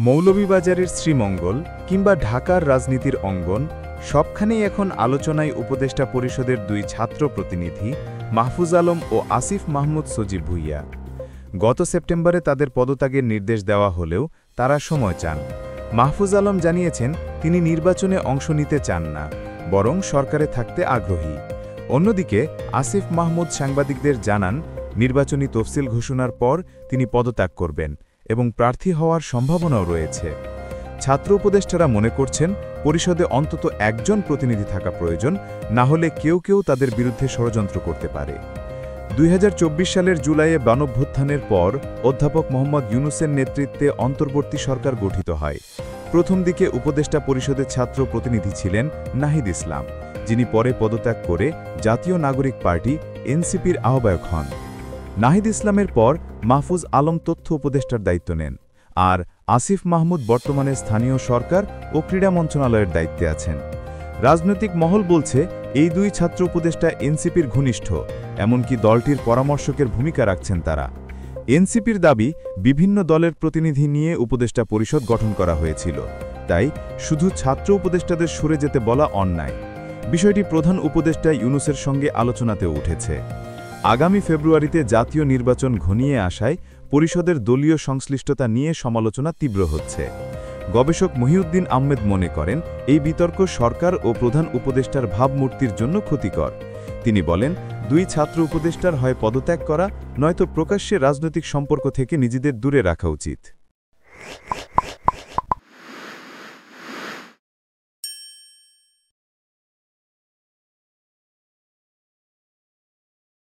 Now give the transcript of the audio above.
মৌলভীবাজারের শ্রীমঙ্গল কিংবা ঢাকার রাজনীতির অঙ্গন সবখানেই এখন আলোচনায় উপদেষ্টা পরিষদের দুই ছাত্র প্রতিনিধি মাহফুজ আলম ও আসিফ মাহমুদ সজীব ভুঁইয়া। গত সেপ্টেম্বরে তাদের পদত্যাগের নির্দেশ দেওয়া হলেও তারা সময় চান। মাহফুজ আলম জানিয়েছেন তিনি নির্বাচনে অংশ নিতে চান না, বরং সরকারে থাকতে আগ্রহী। অন্যদিকে আসিফ মাহমুদ সাংবাদিকদের জানান নির্বাচনী তফসিল ঘোষণার পর তিনি পদত্যাগ করবেন এবং প্রার্থী হওয়ার সম্ভাবনাও রয়েছে। ছাত্র উপদেষ্টারা মনে করছেন পরিষদে অন্তত একজন প্রতিনিধি থাকা প্রয়োজন, না হলে কেউ কেউ তাদের বিরুদ্ধে ষড়যন্ত্র করতে পারে। 2024 সালের জুলাইয়ে গণঅভ্যুত্থানের পর অধ্যাপক মোহাম্মদ ইউনূসের নেতৃত্বে অন্তর্বর্তী সরকার গঠিত হয়। প্রথম দিকে উপদেষ্টা পরিষদের ছাত্র প্রতিনিধি ছিলেন নাহিদ ইসলাম, যিনি পরে পদত্যাগ করে জাতীয় নাগরিক পার্টি এনসিপির আহ্বায়ক হন। নাহিদ ইসলামের পর মাহফুজ আলম তথ্য উপদেষ্টার দায়িত্ব নেন, আর আসিফ মাহমুদ বর্তমানে স্থানীয় সরকার ও ক্রীড়া মন্ত্রণালয়ের দায়িত্বে আছেন। রাজনৈতিক মহল বলছে এই দুই ছাত্র উপদেষ্টা এনসিপির ঘনিষ্ঠ, এমনকি দলটির পরামর্শকের ভূমিকা রাখছেন তারা। এনসিপির দাবি বিভিন্ন দলের প্রতিনিধি নিয়ে উপদেষ্টা পরিষদ গঠন করা হয়েছিল, তাই শুধু ছাত্র উপদেষ্টাদের সরে যেতে বলা অন্যায়। বিষয়টি প্রধান উপদেষ্টা ইউনূসের সঙ্গে আলোচনাতেও উঠেছে। আগামী ফেব্রুয়ারিতে জাতীয় নির্বাচন ঘনিয়ে আসায় পরিষদের দলীয় সংশ্লিষ্টতা নিয়ে সমালোচনা তীব্র হচ্ছে। গবেষক মহিউদ্দিন আহমেদ মনে করেন এই বিতর্ক সরকার ও প্রধান উপদেষ্টার ভাবমূর্তির জন্য ক্ষতিকর। তিনি বলেন দুই ছাত্র উপদেষ্টার হয় পদত্যাগ করা, নয়তো প্রকাশ্যে রাজনৈতিক সম্পর্ক থেকে নিজেদের দূরে রাখা উচিত।